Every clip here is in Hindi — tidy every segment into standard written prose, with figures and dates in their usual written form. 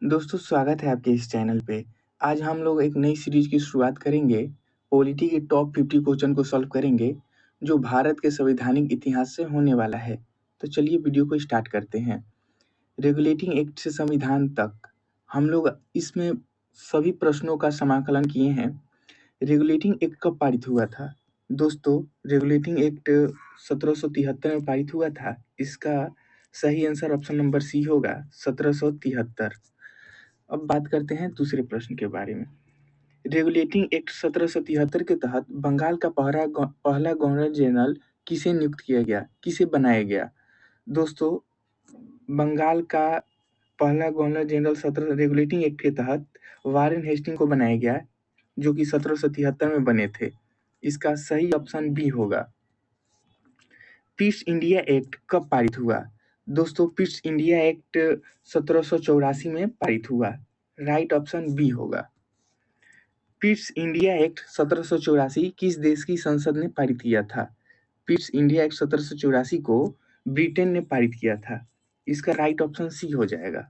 दोस्तों स्वागत है आपके इस चैनल पे। आज हम लोग एक नई सीरीज की शुरुआत करेंगे। पॉलिटी के टॉप 50 क्वेश्चन को सॉल्व करेंगे जो भारत के संवैधानिक इतिहास से होने वाला है। तो चलिए वीडियो को स्टार्ट करते हैं। रेगुलेटिंग एक्ट से संविधान तक हम लोग इसमें सभी प्रश्नों का समाकलन किए हैं। रेगुलेटिंग एक्ट कब पारित हुआ था? दोस्तों रेगुलेटिंग एक्ट 1773 में पारित हुआ था। इसका सही आंसर ऑप्शन नंबर सी होगा 1773। अब बात करते हैं दूसरे प्रश्न के बारे में। रेगुलेटिंग एक्ट 1773 के तहत बंगाल का पहला गवर्नर जनरल किसे नियुक्त किया गया, किसे बनाया गया? दोस्तों बंगाल का पहला गवर्नर जनरल 17 रेगुलेटिंग एक्ट के तहत वारेन हेस्टिंग को बनाया गया, जो कि 1773 में बने थे। इसका सही ऑप्शन बी होगा। पीस इंडिया एक्ट कब पारित हुआ? दोस्तों पीस इंडिया एक्ट 1784 में पारित हुआ। राइट ऑप्शन बी होगा। पीस इंडिया एक्ट 1784 किस देश की संसद ने पारित किया था? पीस इंडिया एक्ट 1784 को ब्रिटेन ने पारित किया था। इसका राइट ऑप्शन सी हो जाएगा।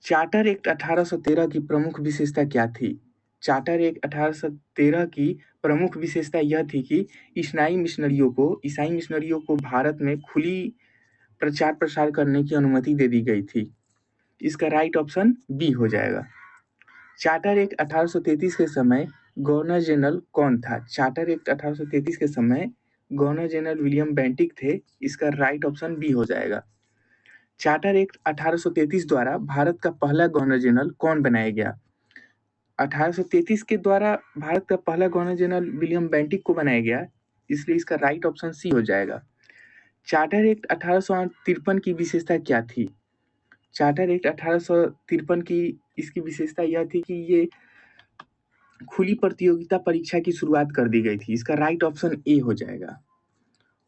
चार्टर एक्ट 1813 की प्रमुख विशेषता क्या थी? चार्टर एक्ट 1813 की प्रमुख विशेषता यह थी कि ईसाई मिशनरियों को भारत में खुली प्रचार प्रसार करने की अनुमति दे दी गई थी। इसका राइट ऑप्शन बी हो जाएगा। चार्टर एक्ट 1833 के समय गवर्नर जनरल कौन था? चार्टर एक्ट 1833 के समय गवर्नर जनरल विलियम बेंटिक थे। इसका राइट ऑप्शन बी हो जाएगा। चार्टर एक्ट 1833 द्वारा भारत का पहला गवर्नर जनरल कौन बनाया गया? 1833 के द्वारा भारत का पहला गवर्नर जनरल विलियम बेंटिक को बनाया गया, इसलिए इसका राइट ऑप्शन सी हो जाएगा। चार्टर एक्ट 1853 की विशेषता क्या थी? चार्टर एक्ट 1853 की इसकी विशेषता यह थी कि ये खुली प्रतियोगिता परीक्षा की शुरुआत कर दी गई थी। इसका राइट ऑप्शन ए हो जाएगा।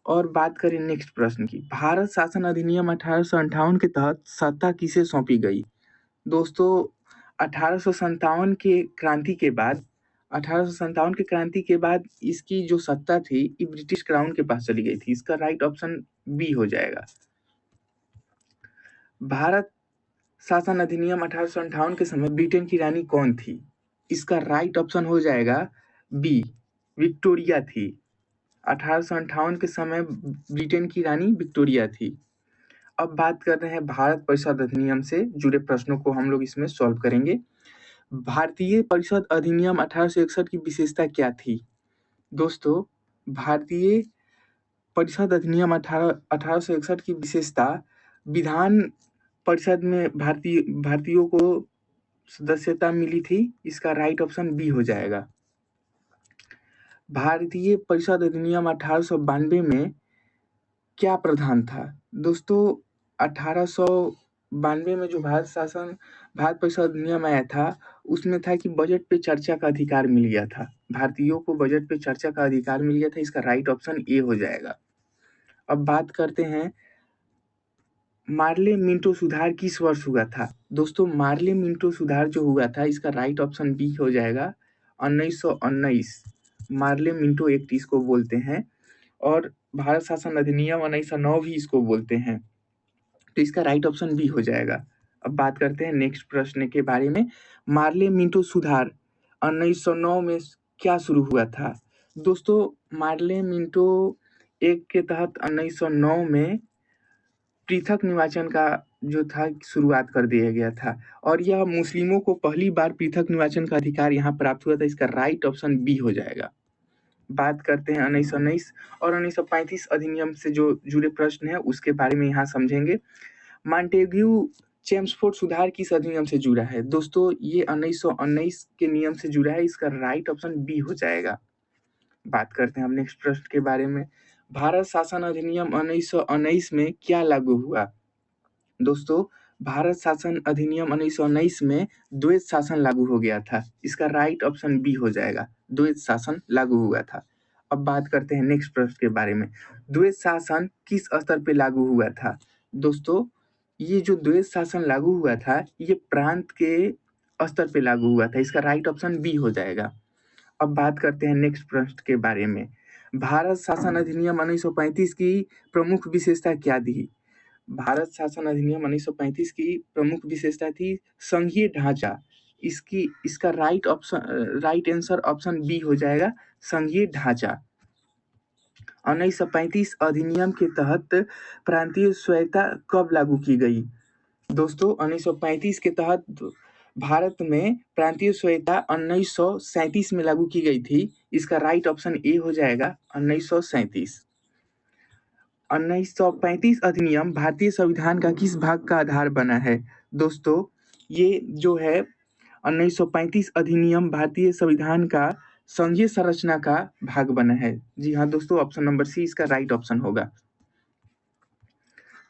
और बात करें नेक्स्ट प्रश्न की। भारत शासन अधिनियम 1857 के तहत सत्ता किसे सौंपी गई? दोस्तों 1857 के क्रांति के बाद 1857 की क्रांति के बाद इसकी जो सत्ता थी ये ब्रिटिश क्राउन के पास चली गई थी। इसका राइट ऑप्शन बी हो जाएगा। भारत शासन अधिनियम 1858 के समय ब्रिटेन की रानी कौन थी? इसका राइट ऑप्शन हो जाएगा बी, विक्टोरिया थी। 1858 के समय ब्रिटेन की रानी विक्टोरिया थी। अब बात कर रहे हैं भारत परिषद अधिनियम से जुड़े प्रश्नों को हम लोग इसमें सॉल्व करेंगे। भारतीय परिषद अधिनियम 1861 की विशेषता क्या थी? दोस्तों भारतीय परिषद अधिनियम 1861 की विशेषता विधान परिषद में भारतीयों को सदस्यता मिली थी। इसका राइट ऑप्शन बी हो जाएगा। भारतीय परिषद अधिनियम 1892 में क्या प्रावधान था? दोस्तों 1892 में जो भारत परिषद अधिनियम आया था उसमें था कि बजट पे चर्चा का अधिकार मिल गया था। भारतीयों को बजट पे चर्चा का अधिकार मिल गया था। इसका राइट ऑप्शन ए हो जाएगा। अब बात करते हैं मार्ले मिंटो सुधार किस वर्ष हुआ था? दोस्तों मार्ले मिंटो सुधार जो हुआ था इसका राइट ऑप्शन बी हो जाएगा 1919। मार्ले मिंटो एक्ट इसको बोलते हैं और भारत शासन अधिनियम 1909 भी इसको बोलते हैं। तो इसका राइट ऑप्शन बी हो जाएगा। अब बात करते हैं नेक्स्ट प्रश्न के बारे में। मार्ले मिंटो सुधार 1909 में क्या शुरू हुआ था? दोस्तों मार्ले मिंटो एक्ट के तहत 1909 में पृथक निर्वाचन का जो था शुरुआत कर दिया गया था और यह मुस्लिमों को पहली बार पृथक निर्वाचन का अधिकार यहाँ प्राप्त हुआ था। इसका राइट ऑप्शन बी हो जाएगा। बात करते हैं 1919 और 1935 अधिनियम से जो जुड़े प्रश्न है उसके बारे में यहाँ समझेंगे। मॉन्टेग्यू चेम्सफोर्ड सुधार किस अधिनियम से जुड़ा है? दोस्तों ये 1919 के नियम से जुड़ा है। इसका राइट ऑप्शन बी हो जाएगा। बात करते हैं हम नेक्स्ट प्रश्न के बारे में। भारत शासन अधिनियम 1919 में क्या लागू हुआ? दोस्तों भारत शासन अधिनियम 1919 में द्वैत शासन लागू हो गया था। इसका राइट ऑप्शन बी हो जाएगा। द्वैत शासन लागू हुआ था। अब बात करते हैं नेक्स्ट प्रश्न के बारे में। द्वैत शासन किस स्तर पे लागू हुआ था? दोस्तों ये जो द्वैत शासन लागू हुआ था ये प्रांत के स्तर पे लागू हुआ था। इसका राइट ऑप्शन बी हो जाएगा। अब बात करते हैं नेक्स्ट प्रश्न के बारे में। भारत शासन अधिनियम 1935 की प्रमुख विशेषता क्या थी? भारत शासन अधिनियम 1935 की प्रमुख विशेषता थी संघीय ढांचा। इसका राइट आंसर ऑप्शन बी हो जाएगा, संघीय ढांचा। 1935 अधिनियम के तहत प्रांतीय स्वायत्तता कब लागू की गई? दोस्तों 1935 के तहत भारत में प्रांतीय स्वायत्तता 1937 में लागू की गई थी। इसका राइट ऑप्शन ए हो जाएगा 1937। 1935 अधिनियम भारतीय संविधान का किस भाग का आधार बना है? दोस्तों ये जो है 1935 अधिनियम भारतीय संविधान का संघीय संरचना का भाग बना है। जी हाँ दोस्तों, ऑप्शन नंबर सी इसका राइट ऑप्शन होगा।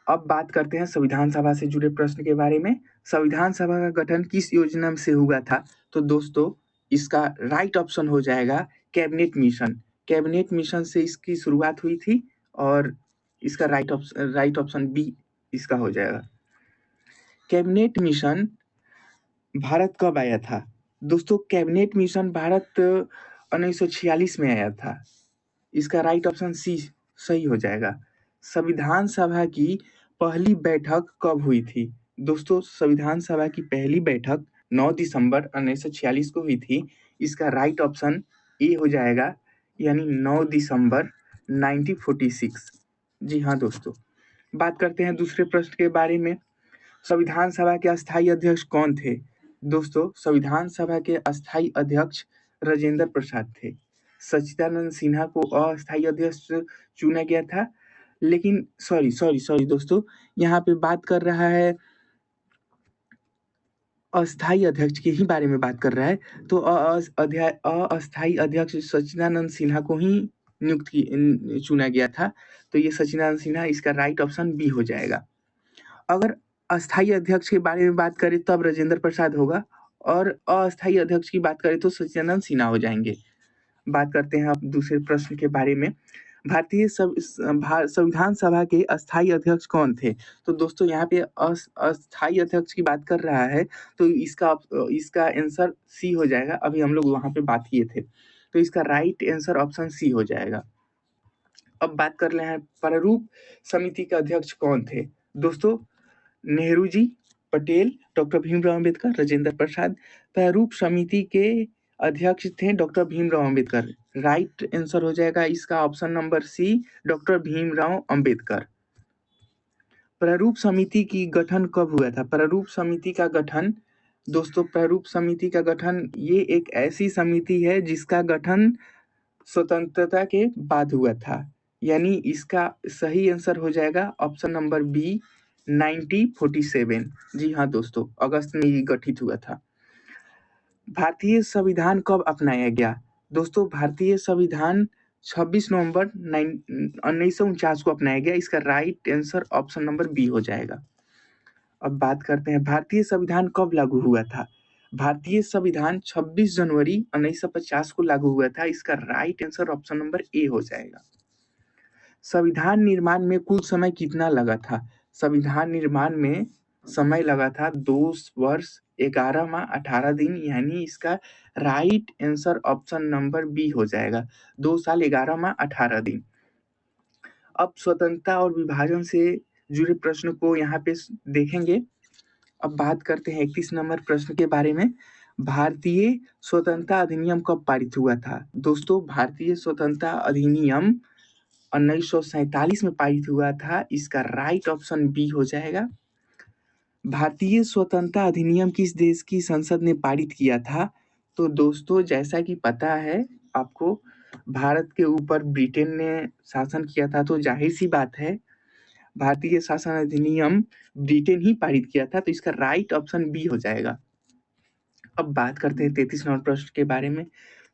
अब बात करते हैं संविधान सभा से जुड़े प्रश्न के बारे में। संविधान सभा का गठन किस योजना से हुआ था? तो दोस्तों इसका राइट ऑप्शन हो जाएगा कैबिनेट मिशन। कैबिनेट मिशन से इसकी शुरुआत हुई थी और इसका राइट ऑप्शन बी इसका हो जाएगा। कैबिनेट मिशन भारत कब आया था? दोस्तों कैबिनेट मिशन भारत 1946 में आया था। इसका राइट ऑप्शन सी सही हो जाएगा। संविधान सभा की पहली बैठक कब हुई थी? दोस्तों संविधान सभा की पहली बैठक 9 दिसंबर 1946 को हुई थी। इसका राइट ऑप्शन ए हो जाएगा, यानी 9 दिसंबर 1946। जी हाँ दोस्तों, बात करते हैं दूसरे प्रश्न के बारे में। संविधान सभा के अस्थायी अध्यक्ष कौन थे? दोस्तों संविधान सभा के अस्थायी अध्यक्ष राजेंद्र प्रसाद थे। सच्चिदानंद सिन्हा को अस्थायी अध्यक्ष चुना गया था, लेकिन सॉरी दोस्तों, यहाँ पे बात कर रहा है अस्थायी अध्यक्ष के ही बारे में बात कर रहा है। तो अस्थायी अध्यक्ष सच्चिदानंद सिन्हा को ही चुना गया था। तो ये सच्चिदानंद सिन्हा, इसका राइट ऑप्शन बी हो जाएगा। अगर अस्थायी अध्यक्ष के बारे में बात करें तब राजेंद्र प्रसाद होगा, और अस्थायी अध्यक्ष की बात करें तो सच्चिदानंद सिन्हा हो जाएंगे। बात करते हैं अब दूसरे प्रश्न के बारे में। भारतीय संविधान सभा के अस्थायी अध्यक्ष कौन थे? तो दोस्तों यहाँ पे अस्थायी अध्यक्ष की बात कर रहा है, तो इसका आंसर सी हो जाएगा। अभी हम लोग वहां पे बात किए थे, तो इसका राइट आंसर ऑप्शन सी हो जाएगा। अब बात कर रहे हैं प्रारूप समिति के अध्यक्ष कौन थे? दोस्तों नेहरू जी, पटेल, डॉक्टर भीमराव अंबेडकर, राजेंद्र प्रसाद। प्रारूप समिति के अध्यक्ष थे doctor Bhimrao Ambedkar. Right answer हो जाएगा इसका option number C, doctor Bhimrao Ambedkar. प्रारूप समिति की गठन कब हुआ था? प्रारूप समिति का गठन, दोस्तों प्रारूप समिति का गठन ये एक ऐसी समिति है जिसका गठन स्वतंत्रता के बाद हुआ था, यानी इसका सही आंसर हो जाएगा ऑप्शन नंबर बी 1947। जी हाँ दोस्तों, अगस्त में ये गठित हुआ था। भारतीय संविधान कब अपनाया गया? दोस्तों भारतीय संविधान 26 नवंबर 1949 को अपनाया गया। इसका right answer option number B हो जाएगा। अब बात करते हैं भारतीय संविधान कब लागू हुआ था? भारतीय संविधान 26 जनवरी 1950 को लागू हुआ था। इसका right answer option number A हो जाएगा। संविधान निर्माण में कुल समय कितना लगा था? संविधान निर्माण में समय लगा था 2 वर्ष 11 माह 18 दिन, यानी इसका right answer option number B हो जाएगा, 2 साल 11 माह 18 दिन। अब स्वतंत्रता और विभाजन से जुड़े प्रश्न को यहाँ पे देखेंगे। अब बात करते हैं 31 नंबर प्रश्न के बारे में। भारतीय स्वतंत्रता अधिनियम कब पारित हुआ था? दोस्तों भारतीय स्वतंत्रता अधिनियम 1947 में पारित हुआ था। इसका राइट ऑप्शन बी हो जाएगा। भारतीय स्वतंत्रता अधिनियम किस देश की संसद ने पारित किया था? तो दोस्तों जैसा कि पता है आपको, भारत के ऊपर ब्रिटेन ने शासन किया था, तो जाहिर सी बात है भारतीय शासन अधिनियम ब्रिटेन ही पारित किया था, तो इसका राइट ऑप्शन बी हो जाएगा। अब बात करते हैं 33 नंबर प्रश्न के बारे में।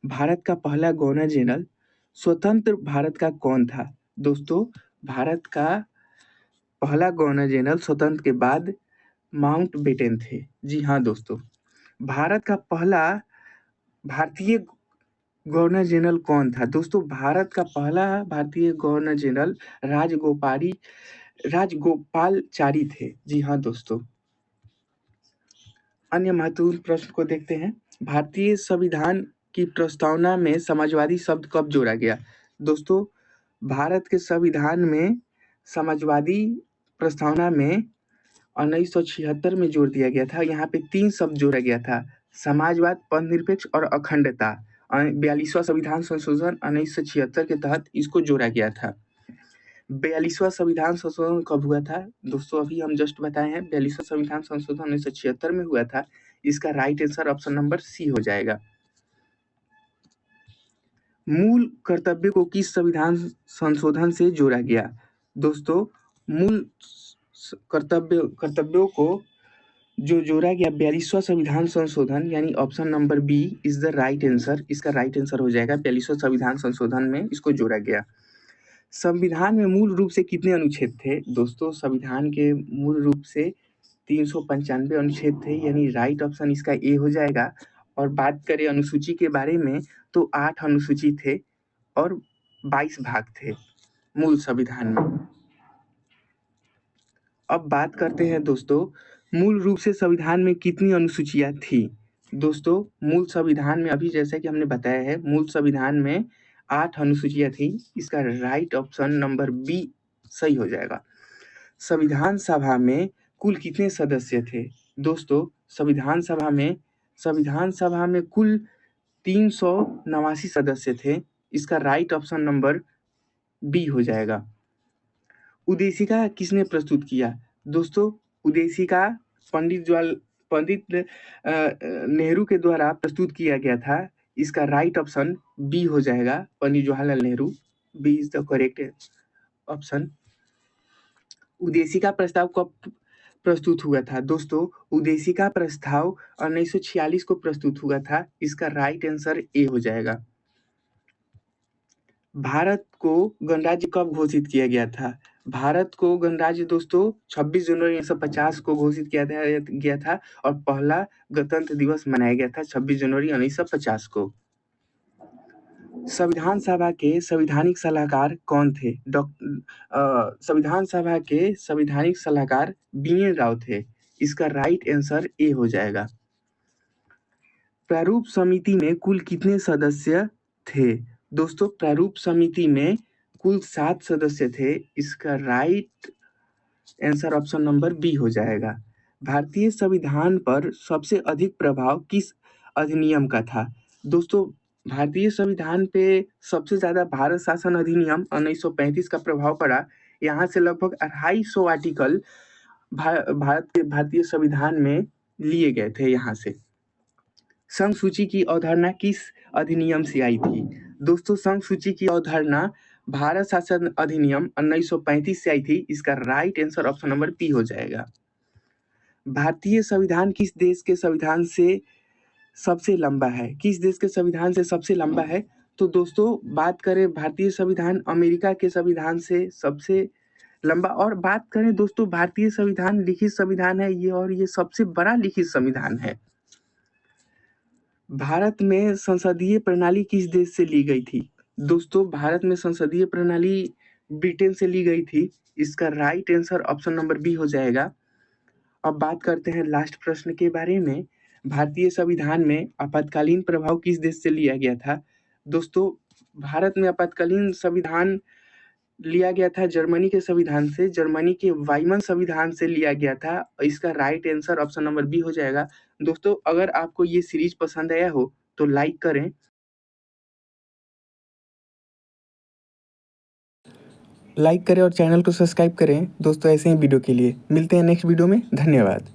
भारत का पहला गवर्नर जनरल स्वतंत्र भारत का कौन था? दोस्तों भारत का पहला गवर्नर जनरल स्वतंत्र के बाद माउंटबेटन थे। जी हाँ दोस्तों, भारत का पहला भारतीय गवर्नर जनरल कौन था? दोस्तों भारत का पहला भारतीय गवर्नर जनरल राजगोपालचारी थे। जी हाँ दोस्तों, अन्य महत्वपूर्ण प्रश्न को देखते हैं। भारतीय संविधान की प्रस्तावना में समाजवादी शब्द कब जोड़ा गया? दोस्तों भारत के संविधान में समाजवादी प्रस्तावना में 1976 में जोड़ दिया गया था। यहाँ पे 3 शब्द जोड़ा गया था, समाजवाद, पथनिरपेक्ष और अखंडता। 42वां संविधान संशोधन 1976 के तहत इसको जोड़ा गया था। 42वां संविधान संशोधन कब हुआ था दोस्तों? अभी हम जस्ट बताए हैं, 42वां संविधान संशोधन 1976 में हुआ था। इसका right answer option number C हो जाएगा। मूल कर्तव्य को किस संविधान संशोधन से जोड़ा गया? दोस्तों, मूल कर्तव्यों को जो जोड़ा गया 42वां संविधान संशोधन, यानी option number B is the right answer. इसका राइट आंसर हो जाएगा। 42वां संविधान संशोधन में इसको जोड़ा गया। संविधान में मूल रूप से कितने अनुच्छेद थे? दोस्तों, संविधान के मूल रूप से 395 अनुच्छेद थे, यानी राइट ऑप्शन इसका ए हो जाएगा। और बात करें अनुसूची के बारे में तो 8 अनुसूची थे और 22 भाग थे मूल संविधान में। अब बात करते हैं दोस्तों, मूल रूप से संविधान में कितनी अनुसूचियां थी? दोस्तों, मूल संविधान में अभी जैसा कि हमने बताया है, मूल संविधान में 8 अनुसूचियां थी। इसका राइट ऑप्शन नंबर बी सही हो जाएगा। संविधान सभा में कुल कितने सदस्य थे? दोस्तों, संविधान सभा में कुल 389 सदस्य थे। इसका राइट ऑप्शन नंबर बी हो जाएगा। उद्देशिका किसने प्रस्तुत किया? दोस्तों, उद्देशिका पंडित नेहरू के द्वारा प्रस्तुत किया गया था। इसका राइट ऑप्शन बी हो जाएगा, Pandit Jawaharlal Nehru. B is the correct option. उद्देशिका प्रस्ताव कब प्रस्तुत हुआ था? दोस्तों, उद्देशिका प्रस्ताव 1946 को प्रस्तुत हुआ था। इसका राइट आंसर ए हो जाएगा। भारत को गणराज्य कब घोषित किया गया था? भारत को गणराज्य दोस्तों 26 जनवरी 1950 को घोषित किया गया था और पहला गणतंत्र दिवस मनाया गया था 26 जनवरी 1950 को। संविधान सभा के संवैधानिक सलाहकार कौन थे? संविधान सभा के संवैधानिक सलाहकार बी.एन. राव थे। इसका राइट आंसर ए हो जाएगा। प्रारूप समिति में कुल कितने सदस्य थे? दोस्तों, प्रारूप समिति में कुल 7 सदस्य थे। इसका right answer option number B हो जाएगा। भारतीय संविधान पर सबसे अधिक प्रभाव किस अधिनियम का था? दोस्तों, भारतीय संविधान पे सबसे ज्यादा भारत शासन अधिनियम 1935 का प्रभाव पड़ा। यहाँ से लगभग 250 आर्टिकल भारत के भारतीय संविधान में लिए गए थे। यहाँ से संघ सूची की अवधारणा किस अधिनियम से आई थी? दोस्तों, संघ सूची की अवधारणा भारत शासन अधिनियम 1935 से आई थी। इसका right answer option number B हो जाएगा। भारतीय संविधान किस देश के संविधान से सबसे लंबा है? किस देश के संविधान से सबसे लंबा है? तो दोस्तों, बात करें भारतीय संविधान अमेरिका के संविधान से सबसे लंबा। और बात करें दोस्तों, भारतीय संविधान लिखित संविधान है ये, और ये सबसे बड़ा लिखित संविधान है। भारत में संसदीय प्रणाली किस देश से ली गई थी? दोस्तों, भारत में संसदीय प्रणाली ब्रिटेन से ली गई थी। इसका right answer option number B हो जाएगा। अब बात करते हैं लास्ट प्रश्न के बारे में। भारतीय संविधान में आपातकालीन प्रभाव किस देश से लिया गया था? दोस्तों, भारत में आपातकालीन संविधान लिया गया था जर्मनी के संविधान से। जर्मनी के वाइमन संविधान से लिया गया था। इसका right answer option number B हो जाएगा। दोस्तों, अगर आपको ये सीरीज पसंद आया हो तो लाइक करें। और चैनल को सब्सक्राइब करें दोस्तों। ऐसे ही वीडियो के लिए मिलते हैं नेक्स्ट वीडियो में। धन्यवाद।